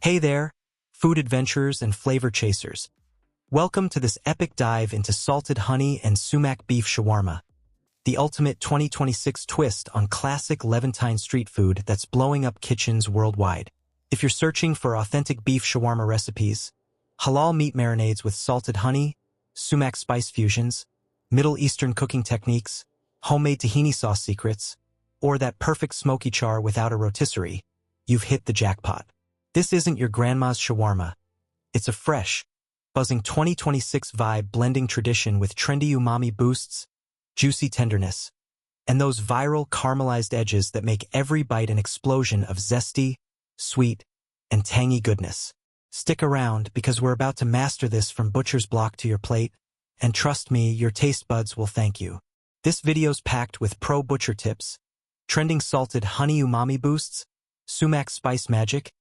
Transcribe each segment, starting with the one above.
Hey there, food adventurers and flavor chasers. Welcome to this epic dive into salted honey and sumac beef shawarma, the ultimate 2026 twist on classic Levantine street food that's blowing up kitchens worldwide. If you're searching for authentic beef shawarma recipes, halal meat marinades with salted honey, sumac spice fusions, Middle Eastern cooking techniques, homemade tahini sauce secrets, or that perfect smoky char without a rotisserie, you've hit the jackpot. This isn't your grandma's shawarma. It's a fresh, buzzing 2026 vibe blending tradition with trendy umami boosts, juicy tenderness, and those viral caramelized edges that make every bite an explosion of zesty, sweet, and tangy goodness. Stick around because we're about to master this from butcher's block to your plate, and trust me, your taste buds will thank you. This video's packed with pro butcher tips, trending salted honey umami boosts, sumac spice magic,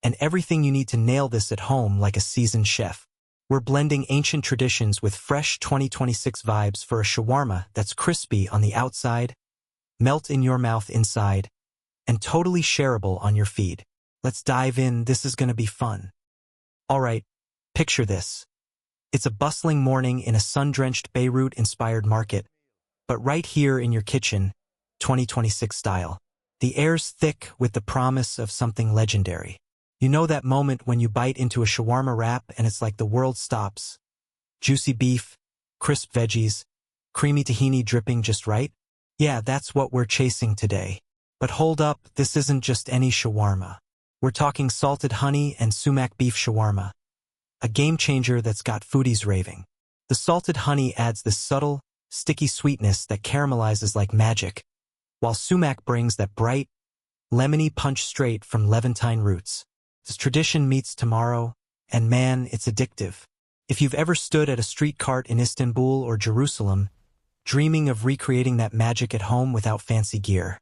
and everything you need to nail this at home like a seasoned chef. We're blending ancient traditions with fresh 2026 vibes for a shawarma that's crispy on the outside, melt in your mouth inside, and totally shareable on your feed. Let's dive in, this is gonna be fun. Alright, picture this. It's a bustling morning in a sun-drenched Beirut-inspired market, but right here in your kitchen, 2026 style. The air's thick with the promise of something legendary. You know that moment when you bite into a shawarma wrap and it's like the world stops. Juicy beef, crisp veggies, creamy tahini dripping just right? Yeah, that's what we're chasing today. But hold up, this isn't just any shawarma. We're talking salted honey and sumac beef shawarma. A game changer that's got foodies raving. The salted honey adds this subtle, sticky sweetness that caramelizes like magic, while sumac brings that bright, lemony punch straight from Levantine roots. This tradition meets tomorrow, and man, it's addictive. If you've ever stood at a street cart in Istanbul or Jerusalem, dreaming of recreating that magic at home without fancy gear,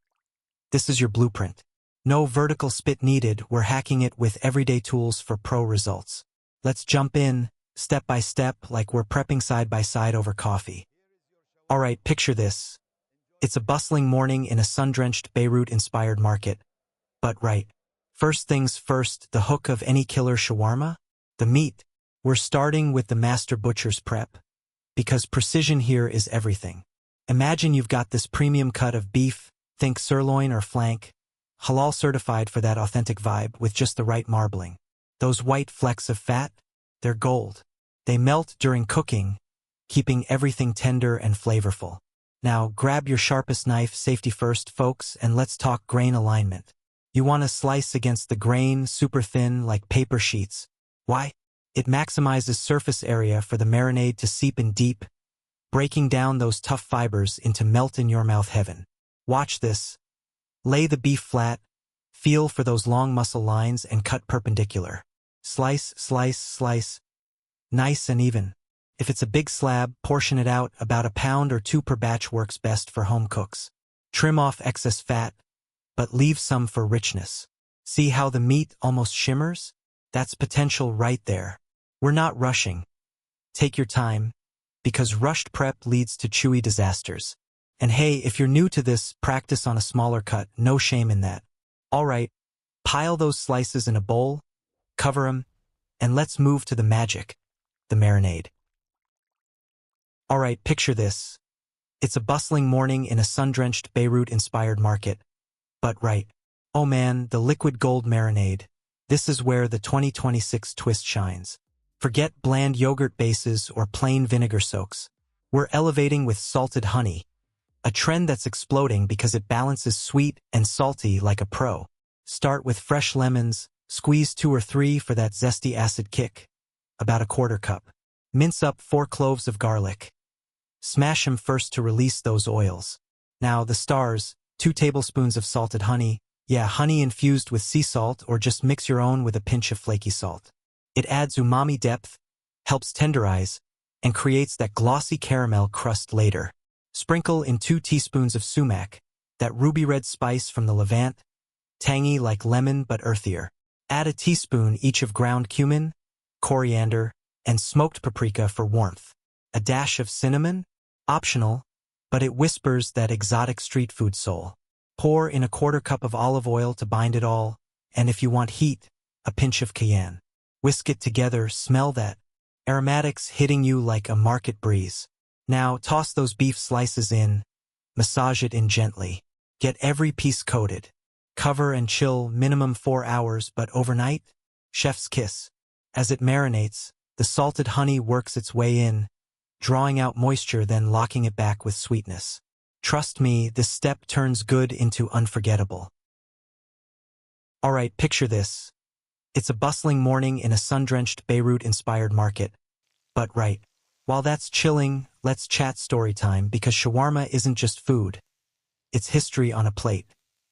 this is your blueprint. No vertical spit needed, we're hacking it with everyday tools for pro results. Let's jump in, step by step, like we're prepping side by side over coffee. Alright, picture this. It's a bustling morning in a sun-drenched Beirut-inspired market. But right. First things first, the hook of any killer shawarma? The meat. We're starting with the master butcher's prep, because precision here is everything. Imagine you've got this premium cut of beef, think sirloin or flank, halal certified for that authentic vibe with just the right marbling. Those white flecks of fat, they're gold. They melt during cooking, keeping everything tender and flavorful. Now grab your sharpest knife, safety first, folks, and let's talk grain alignment. You want to slice against the grain, super thin, like paper sheets. Why? It maximizes surface area for the marinade to seep in deep, breaking down those tough fibers into melt-in-your-mouth heaven. Watch this. Lay the beef flat, feel for those long muscle lines and cut perpendicular. Slice, slice, slice. Nice and even. If it's a big slab, portion it out, about a pound or two per batch works best for home cooks. Trim off excess fat, but leave some for richness. See how the meat almost shimmers? That's potential right there. We're not rushing. Take your time, because rushed prep leads to chewy disasters. And hey, if you're new to this, practice on a smaller cut, no shame in that. Alright, pile those slices in a bowl, cover them, and let's move to the magic, the marinade. Alright, picture this. It's a bustling morning in a sun-drenched Beirut-inspired market. But right. Oh man, the liquid gold marinade. This is where the 2026 twist shines. Forget bland yogurt bases or plain vinegar soaks. We're elevating with salted honey, a trend that's exploding because it balances sweet and salty like a pro. Start with fresh lemons, squeeze 2 or 3 for that zesty acid kick, about a quarter cup. Mince up 4 cloves of garlic. Smash them first to release those oils. Now the stars, 2 tablespoons of salted honey, honey infused with sea salt or just mix your own with a pinch of flaky salt. It adds umami depth, helps tenderize, and creates that glossy caramel crust later. Sprinkle in 2 teaspoons of sumac, that ruby red spice from the Levant, tangy like lemon but earthier. Add a teaspoon each of ground cumin, coriander, and smoked paprika for warmth. A dash of cinnamon? Optional, but it whispers that exotic street food soul. Pour in a quarter cup of olive oil to bind it all, and if you want heat, a pinch of cayenne. Whisk it together, smell that. Aromatics hitting you like a market breeze. Now toss those beef slices in, massage it in gently. Get every piece coated. Cover and chill minimum 4 hours, but overnight, chef's kiss. As it marinates, the salted honey works its way in, drawing out moisture then locking it back with sweetness. Trust me, this step turns good into unforgettable. Alright, picture this. It's a bustling morning in a sun-drenched Beirut-inspired market. But right, while that's chilling, let's chat story time because shawarma isn't just food. It's history on a plate.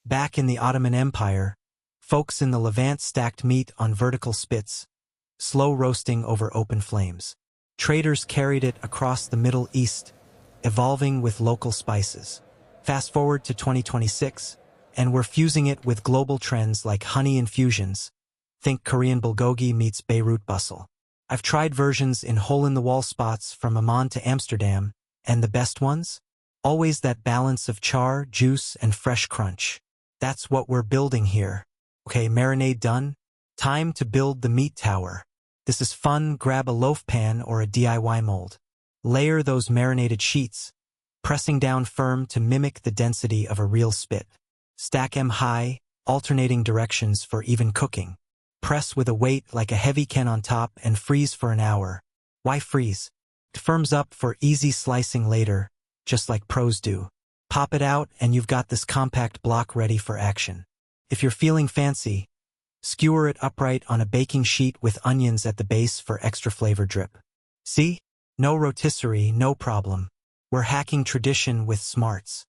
Back in the Ottoman Empire, folks in the Levant stacked meat on vertical spits, slow roasting over open flames. Traders carried it across the Middle East, evolving with local spices. Fast forward to 2026, and we're fusing it with global trends like honey infusions. Think Korean bulgogi meets Beirut bustle. I've tried versions in hole-in-the-wall spots from Amman to Amsterdam, and the best ones? Always that balance of char, juice, and fresh crunch. That's what we're building here. Okay, marinade done? Time to build the meat tower. This is fun. Grab a loaf pan or a DIY mold. Layer those marinated sheets, pressing down firm to mimic the density of a real spit. Stack 'em high, alternating directions for even cooking. Press with a weight like a heavy can on top and freeze for an hour. Why freeze? It firms up for easy slicing later, just like pros do. Pop it out and you've got this compact block ready for action. If you're feeling fancy, skewer it upright on a baking sheet with onions at the base for extra flavor drip. See? No rotisserie, no problem. We're hacking tradition with smarts.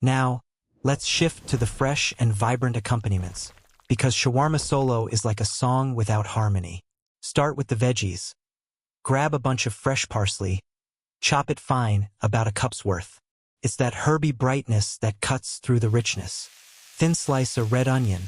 Now, let's shift to the fresh and vibrant accompaniments, because shawarma solo is like a song without harmony. Start with the veggies. Grab a bunch of fresh parsley, chop it fine, about a cup's worth. It's that herby brightness that cuts through the richness. Thin slice a red onion.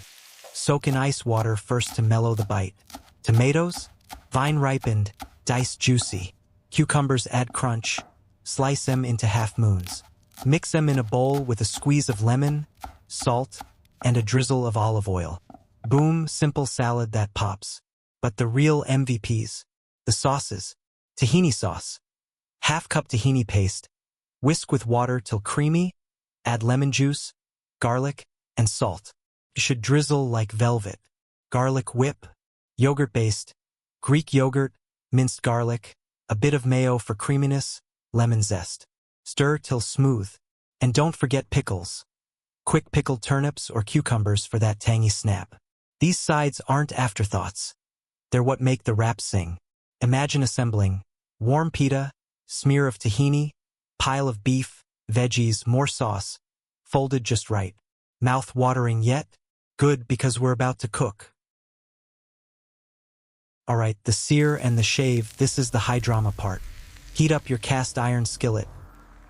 Soak in ice water first to mellow the bite. Tomatoes? Vine ripened, diced juicy. Cucumbers add crunch. Slice them into half moons. Mix them in a bowl with a squeeze of lemon, salt, and a drizzle of olive oil. Boom, simple salad that pops. But the real MVPs, the sauces. Tahini sauce. Half cup tahini paste. Whisk with water till creamy. Add lemon juice, garlic, and salt. You should drizzle like velvet. Garlic whip, yogurt-based, Greek yogurt, minced garlic, a bit of mayo for creaminess, lemon zest. Stir till smooth. And don't forget pickles. Quick pickled turnips or cucumbers for that tangy snap. These sides aren't afterthoughts. They're what make the wrap sing. Imagine assembling warm pita, smear of tahini, pile of beef, veggies, more sauce, folded just right. Mouth watering yet? Good, because we're about to cook. Alright, the sear and the shave, this is the high drama part. Heat up your cast iron skillet.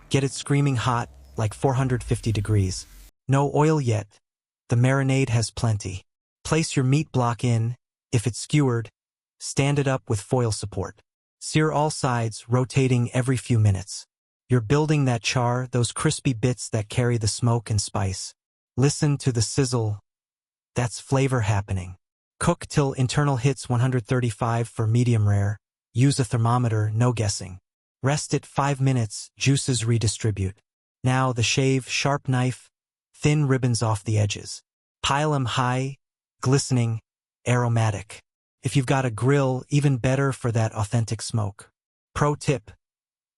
Get it screaming hot, like 450 degrees. No oil yet. The marinade has plenty. Place your meat block in. If it's skewered, stand it up with foil support. Sear all sides, rotating every few minutes. You're building that char, those crispy bits that carry the smoke and spice. Listen to the sizzle. That's flavor happening. Cook till internal hits 135 for medium rare. Use a thermometer, no guessing. Rest it 5 minutes, juices redistribute. Now the shave, sharp knife, thin ribbons off the edges. Pile 'em high, glistening, aromatic. If you've got a grill, even better for that authentic smoke. Pro tip: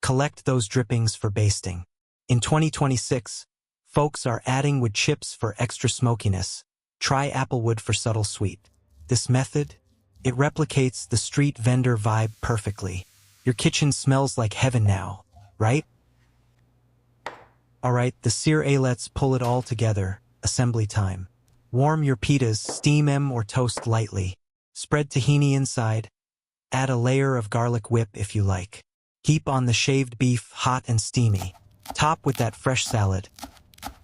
collect those drippings for basting. In 2026, folks are adding wood chips for extra smokiness. Try applewood for subtle sweet. This method, it replicates the street vendor vibe perfectly. Your kitchen smells like heaven now, right? Alright, the sear let's pull it all together. Assembly time. Warm your pitas, steam 'em or toast lightly. Spread tahini inside. Add a layer of garlic whip if you like. Heap on the shaved beef, hot and steamy. Top with that fresh salad.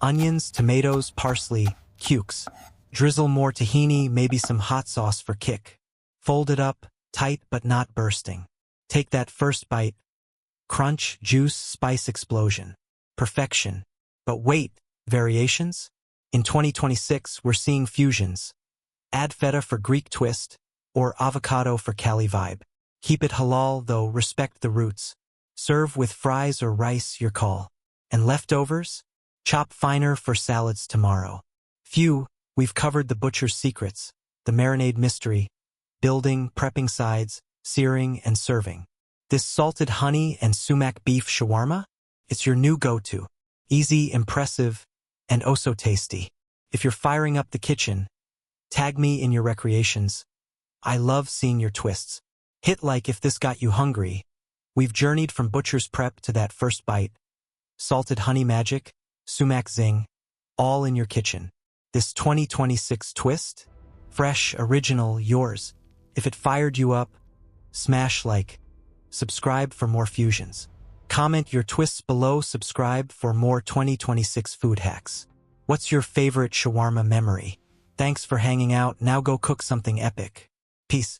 Onions, tomatoes, parsley, cukes. Drizzle more tahini, maybe some hot sauce for kick. Fold it up, tight but not bursting. Take that first bite. Crunch, juice, spice explosion. Perfection. But wait, variations? In 2026, we're seeing fusions. Add feta for Greek twist, or avocado for Cali vibe. Keep it halal, though respect the roots. Serve with fries or rice, your call. And leftovers? Chop finer for salads tomorrow. Phew, we've covered the butcher's secrets, the marinade mystery, building, prepping sides, searing, and serving. This salted honey and sumac beef shawarma? It's your new go-to. Easy, impressive, and oh so tasty. If you're firing up the kitchen, tag me in your recreations. I love seeing your twists. Hit like if this got you hungry. We've journeyed from butcher's prep to that first bite. Salted honey magic, sumac zing, all in your kitchen. This 2026 twist? Fresh, original, yours. If it fired you up, smash like. Subscribe for more fusions. Comment your twists below, subscribe for more 2026 food hacks. What's your favorite shawarma memory? Thanks for hanging out, now go cook something epic. Peace.